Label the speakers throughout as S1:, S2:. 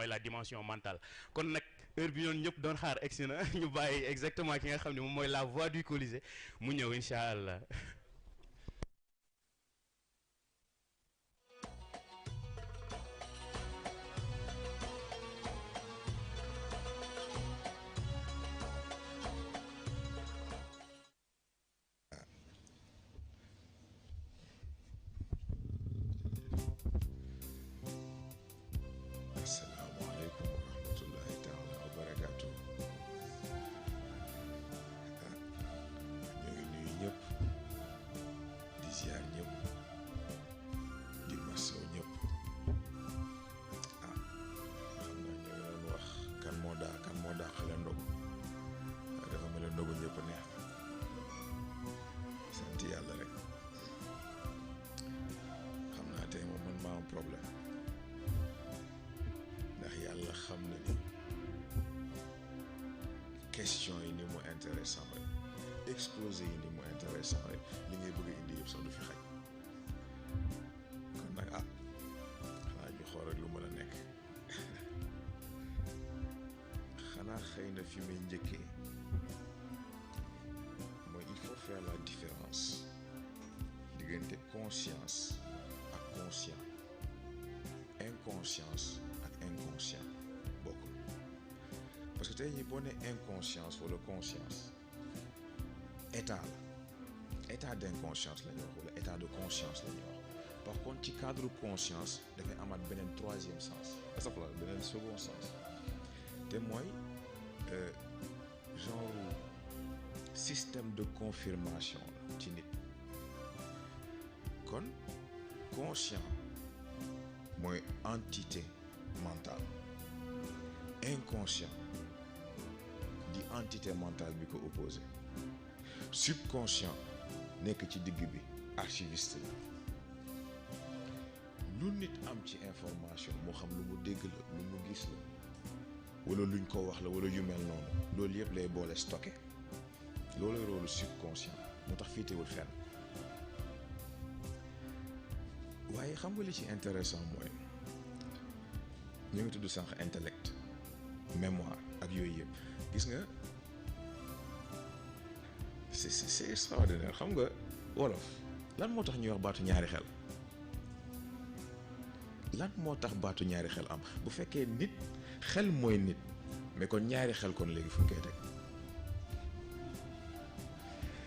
S1: mooy la dimension mentale kon nag heure bi ñoon ñëpp doon xaar egsi na ñu bàyyi exactement ki nga xam ne moom mooy la voix du Colisée mu ñëw incha allah.
S2: asalaamaaleykum wa rahmatullahi taala wa barakaatu. ñu ngi nuyu ñëpp di ziar ñëpp di masaw ñëpp xam naa ñu ngi doon wax kan moo dàqale ndogu waaye dafa mel ne ndogu ñëpp neex sant yàlla rek xam naa tey moom man maa am problème. ndax yàlla xam na ni question yi ni mu intéressant rek exposé yi ni mu intéressant rek li ngay bëgg a indi yëpp sax du fi xaj kon nag xanaa ñu xool rek lu mën a nekk xanaa xëy na fi may njëkkee mooy il faut faire la différence diggante conscience ak conscient inconscience ak inconscient bokkul parce que tey ñi boo ne inconscience wala conscience état la état d'inconscience la ñuy wax wala état de conscience la ñuy wax par contre ci cadre conscience dafay amaat beneen troisième sens asafla beneen second sens te mooy genre système de confirmation la ci nit kon conscient mooy entité mentale inconscient di entité mentale bi ko opposé subconscient nekk ci digg bi archiviste la lu nit am ci information moo xam lu mu dégg la lu mu gis la wala luñ ko wax la wala yu mel noonu loolu yëpp lay boole stocké loolu rôle subconscient moo tax fiitewul fenn waaye xam nga li ci intéressant mooy ñu ngi tudd sànq intellect mémoire ak yooyu yëpp gis nga c'est extraordinaire xam nga wolof lan moo tax ñuy wax baatu ñaari xel lan moo tax baatu ñaari xel am bu fekkee nit xel mooy nit mais kon ñaari xel kon léegi fu ñu koy teg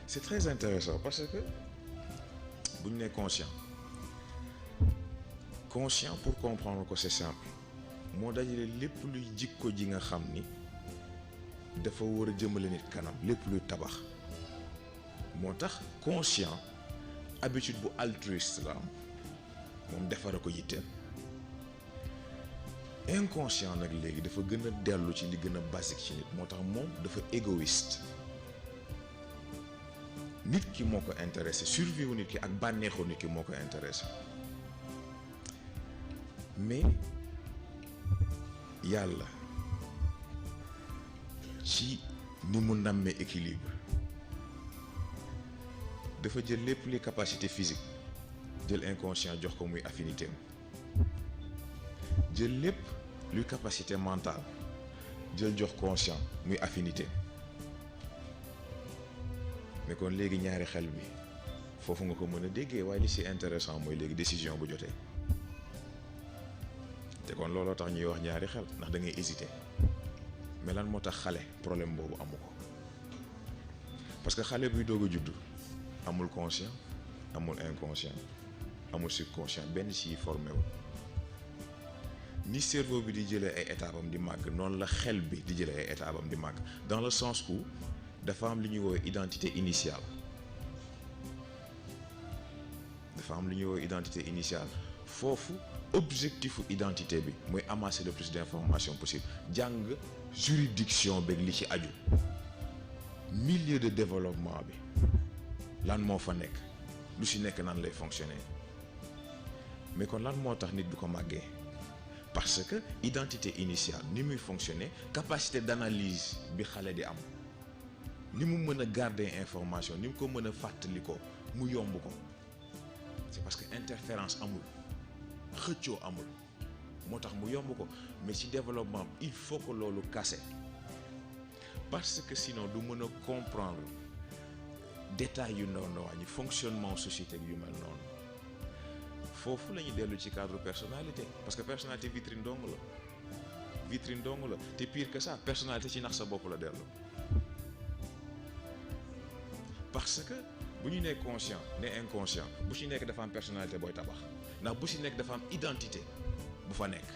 S2: c'est très intéressant parce que bu ñu nee conscient pour comprendre ko c'est simple moo dajale lépp luy jikko ji nga xam ni dafa war a jëmale nit kanam lépp luy tabax moo tax conscient habitude bu altruiste la am moom defara ko yitteel inconscient nag léegi dafa gën a dellu ci li gën a basique ci nit moo tax moom dafa égoïste nit ki moo ko intéressé survie wu nit ki ak bànneexu nit ki moo ko intéressé mais yàlla ci ni mu nammee équilibre dafa jël lépp li capacité physique jël inconscient jox ko muy affinité am jël lépp luy capacité mentale jël jox conscient muy affinité mais kon léegi ñaari xel bi foofu nga ko mën a déggee waaye li ci intéressant mooy léegi décision bu jotee te kon looloo tax ñuy wax ñaari xel ndax da ngay hésiter mais lan moo tax xale problème boobu amu ko parce que xale buy doog a juddu amul conscient amul inconscient amul subconscient benn ci formé wu ni cerveau bi di jëlee ay étapes am di màgg noonu la xel bi di jëlee ay étapes am di màgg dans le sens où dafa am li ñuy woowee identité initiale foofu objectifu identité bi mooy amasser le plus d'informations possible jàng juridiction beeg li ci aju milieu de développement bi lan moo fa nekk lu ci nekk nan lay fonctionner mais kon lan moo tax nit du ko màggee parce que identité initiale ni muy fonctionner capacité d'analyse bi xale di am ni mu mën a garder information ni mu ko mën a fàttali ko mu yomb ko c'est parce que interférence amul xëccoo amul moo tax mu yomb ko mais ci développement il faut que loolu kase parce que sinon du mën a comprendre détails yu ndaw ndawaan yi fonctionnement société yu mel noonu foofu la ñuy dellu ci cadre personnalité parce que personnalité vitrine dong la te pire que ça personnalité ci nax sa bopp la dellu parce que bu ñu nee conscient ne inconscient bu ci nekk dafa am personnalité booy tabax ndax bu ci nekk dafa am identité bu fa nekk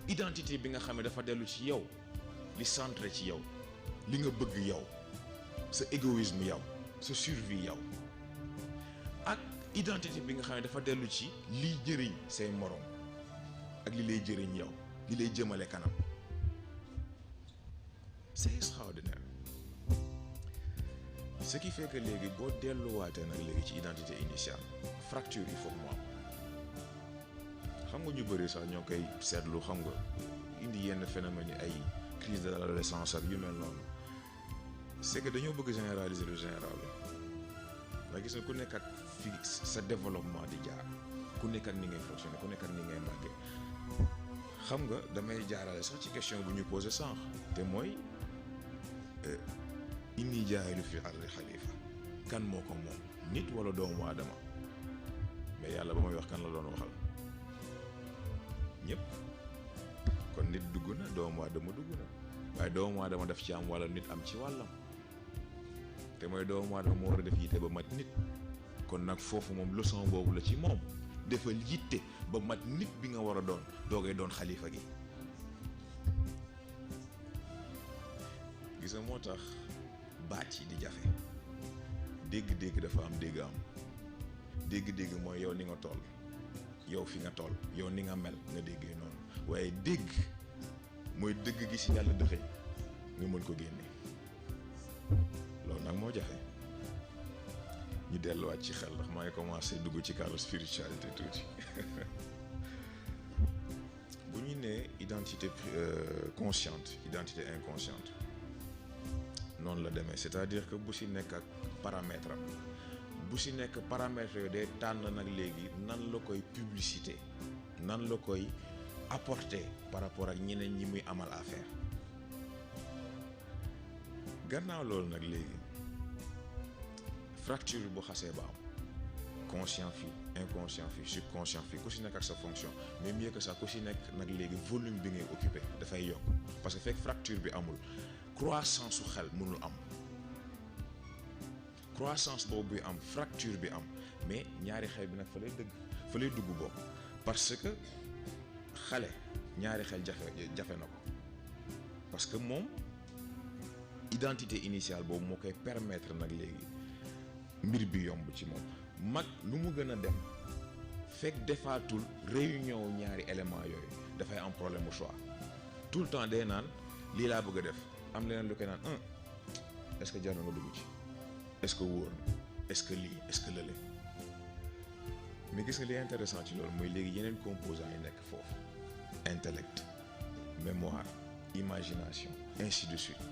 S2: identité bi nga xam ne dafa dellu ci yow li centré ci yow li nga bëgg yow sa égoïsme yow sa survie yow ak identité bi nga xam ne dafa dellu ci liy jëriñ say morom ak li lay jëriñ yow li lay jëmale kanam c'est extraordinaire ce qui fait que léegi boo delluwaatee nag léegi ci identité initiale fracture il faut mu am xam nga ñu bëri sax ñoo koy seetlu xam nga indi yenn phénomènes yi ay crise de l'adolescence ak yu mel noonu c'est que dañoo bëgg généraliser le général la gis nga ku nekk ak fi sa développement di jaar ku nekk ak ni ngay fonctionner ku nekk ak ni ngay màggee xam nga damay jaarale sax ci question bu ñu posé sànq te mooy inni jaa'ilu fil ardi xalifa kan moo ko moom nit wala doomu aadama mais yàlla ba may wax kan la doon waxal ñëpp kon nit dugg na doomu aadama dugg na waaye doomu aadama daf ci am wala nit am ci wàllam te mooy doomu aadama moo war a def yitte ba mat nit kon nag foofu moom leçon boobu la ci moom defal yitte ba mat nit bi nga war a doon doogay doon xalifa gi gis nga moo tax baat yi di jafe dégg-dégg dafa am dégg am dégg-dégg mooy yow ni nga toll yow fi nga toll yow ni nga mel nga déggee noonu waaye dégg mooy dëgg gi ci yàlla dëxëñ nga mën ko génne loolu nag moo jafe ñu delluwaat ci xel ndax maa ngi commencé dugg ci cadre spiritualité tuuti bu ñu nee identité consciente identité inconsciente noonu la demee c'est-à-dire que bu ci nekk ak paramètre am bu ci nekk paramètres yooyu day tànn nag léegi nan la koy publicité nan la koy apporter par rapport ak ñeneen ñi muy amal affaire gannaaw loolu nag léegi fracture bu xasee ba am conscient fii inconscient fii subconscient fii ku ci nekk ak sa fonction mais mieux que ça ku ci nekk nag léegi volume bi ngay occupé dafay yokk parce que fekk fracture bi amul croissance su xel mënul am croissance boobu bi am fracture bi am mais ñaari xel bi nag fa lay dugg bokk parce que xale ñaari xel jafe na ko parce que moom identité initiale boobu moo koy permettre nag léegi mbir bi yomb ci moom mag lu mu gën a dem fekk defaatul réunion ñaari éléments yooyu dafay am problème mu choix tout le temps day naan lii laa bëgg a def am leneen lu koy naan est-ce que jar na nga dugg ci est-ce que wóor na est-ce que lii est-ce que lële mais gis nga li intéressant ci loolu mooy léegi yeneen composants yi nekk foofu intellect mémoire imagination ainsi de suite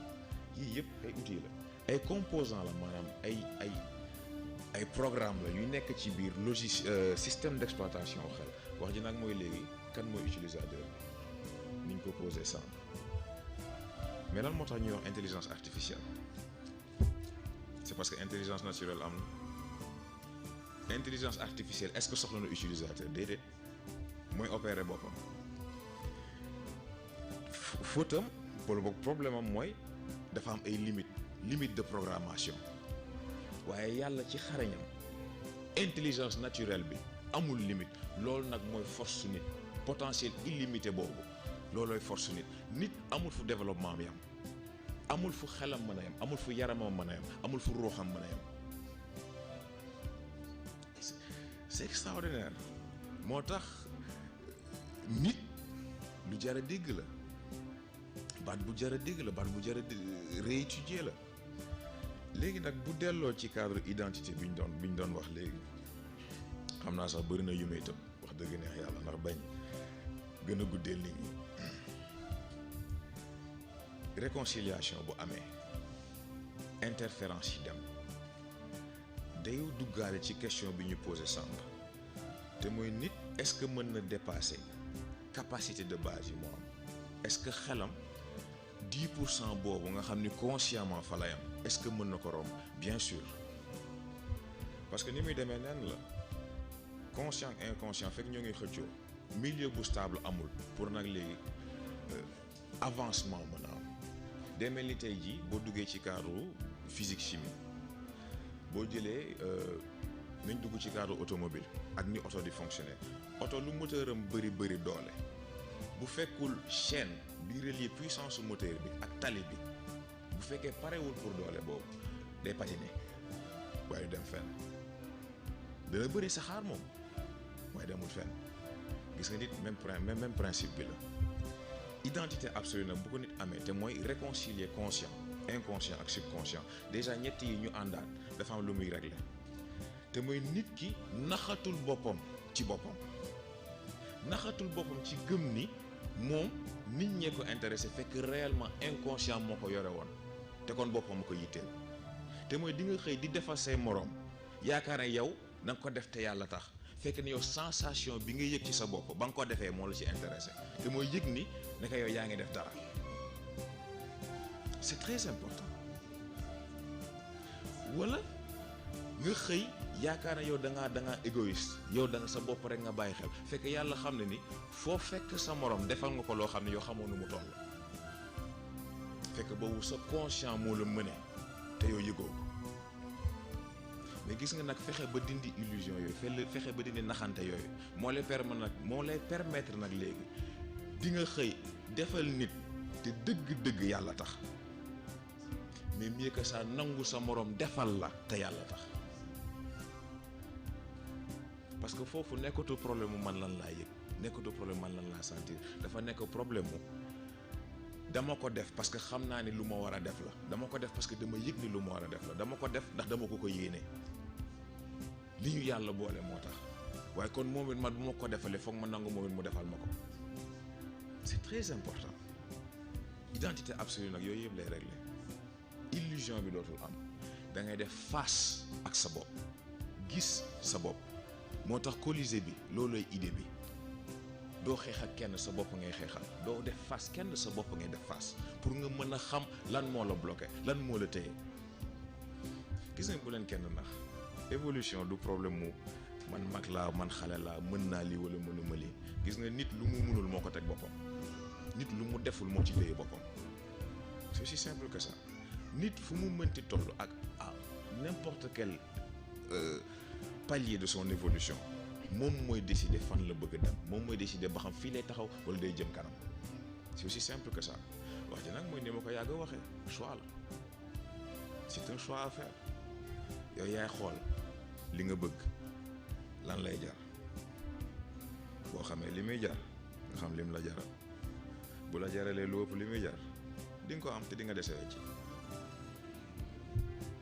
S2: yii yëpp ay outils la ay composants la maanaam ay programme la yu nekk ci biir système d'exploitation xel wax ji nag mooy léegi kan mooy utilisateur bi ni ñu ko posé sànq mais lan moo tax ñuy wax intelligence artificielle c'est parce que intelligence naturelle am na intelligence artificielle est-ce que soxla na utilisateur déedéet mooy opérer boppam fautam problème am mooy dafa am ay limites de programmation waaye yàlla ci xarañam intelligence naturelle bi amul limite loolu nag mooy force su nit potentiel illimité boobu loolooy force su nit amul fu développement bi am amul fu xelam mën a yam amul fu yaramam mën a yam amul fu ruuxam mën a yam c'est extraordinaire moo tax nit lu jar a dégg la baat bu jar a dégg la baat bu jar a réétudier la léegi nag bu delloo ci cadre identité bi ñu doon wax léegi xam naa sax bëri na yu may tëb wax dëgg neex yàlla ndax bañ gën a guddeel nit ñi réconciliation bu amee interférence yi dem day duggaale ci question bi ñu posé sànq te mooy nit est-ce que mën na dépasser capacité de base yi moo am est-ce que xelam 10% boobu nga xam ni consciemment fa lay am est-ce que mën na ko romb bien sûr parce que ni muy demee nen la conscient inconscient fekk ñoo ngi xëccoo milieu bu stable amul pour nag léegi avancement mën a am day mel ni tey jii boo duggee ci cadre physique chimie boo jëlee nañ dugg ci cadre automobile ak ni oto di fonctionner oto lu moteur am bëri doole bu fekkul chaîne bi relier puissance su moteur bi ak tali bi bu fekkee parewul pour doole boobu day patiner waaye du dem fenn dana bëri saxaar moom waaye demul fenn gis nga nit même principe bi la identité absolue nag bu ko nit amee te mooy réconcilier conscient inconscient ak subconscient déjà ñett yi ñu àndaat dafa am lu muy régler te mooy nit ki naxatul boppam ci boppam naxatul boppam ci gëm ni moom nit ñee ko intéressé fekk réellement inconscient moo ko yore woon te kon boppam ko yitteel te mooy di nga xëy di defal say moroom yaakaar ne yow na nga ko def te yàlla tax fekk ni yow sensation bi nga yëg ci sa bopp ba nga ko defee moo la ci intéressé te mooy yëg ni naka yow yaa ngi def dara c'est très important wala nga xëy yaakaar ne yow da ngaa égoïste yow da nga sa bopp rek nga bàyyi xel fekk yàlla xam ne ni foo fekk sa morom defal nga ko loo xam ne yow xamoo nu mu toll fekk boobu sa conscient moo la mëne te yow yëgoo ko mais gis nga nag fexe ba dindi illusion yooyu fexe ba dindi naxante yooyu moo lay permettre nag léegi di nga xëy defal nit te dëgg-dëgg yàlla tax mais mieux que ça nangu sa morom defal la te yàlla tax parce que foofu nekkatu problème mu man lan laa yëg nekkatu problème man lan laa sentir dafa nekk problème mu dama ko def parce que xam naa ni lu ma war a def la dama ko def parce que dama yëg ni lu ma war a def la dama ko def ndax dama ko yéene li ñu yàlla boole moo tax waaye kon moom it man bu ma ko defalee foog ma nangu moom it mu defal ma ko c'est très important identité absolue nag yooyu yëpp lay régler illusion bi dootul am da ngay def face ak sa bopp gis sa bopp moo tax Colisée bi loolooy idée bi doo xeex ak kenn sa bopp ngay xeexal doo def face kenn sa bopp ngay def face pour nga mën a xam lan moo la bloqué lan moo la téye gis nga bu leen kenn nax évolution du problème mu man mag laa man xale laa mën naa lii wala mënuma lii gis nga nit lu mu mënul moo ko teg boppam nit lu mu deful moo ci téye boppam c'est aussi simple que ça nit fu mu mënti toll ak à n'importe quel palier de son évolution moom mooy décider fan la bëgg a dem moom mooy décider ba xam fii lay taxaw wala day jëm kanam c'est aussi simple que ça wax ji nag mooy ni ma ko yàgg a waxee choix la c'est un choix à faire yow yaay xool li nga bëgg lan lay jar boo xamee li muy jar nga xam lim la jaral bu la jaralee lu ëpp li muy jar di nga ko am te di nga desee ci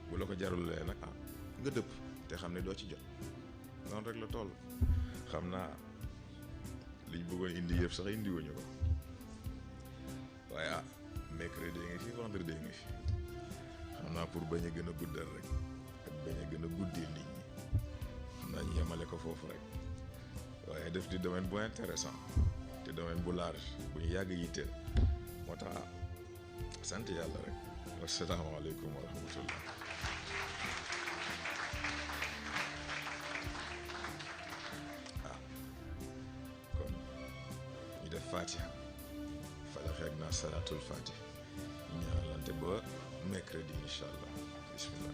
S2: bu la ko jarulee nag nga dëpp te xam ne doo ci jot noonu rek la toll xam naa liñ bëggoon indi yëpp sax indiwuñu ko waaye mercredi ngi fi vendredi ngi fi xam naa pour bañ a gën a guddal rek ak bañ a gën a guddil nit ñi xam naa ñu yemale ko foofu rek waaye def di domaine bu intéressant te domaine bu large bu ñu yàgg yitteel moo tax sant yàlla rek wasalaamaaleykum wa rahmatullah Fatiha falax ak naa salaatul Fatiha ñaanalante ba mercredi incha allah bismillah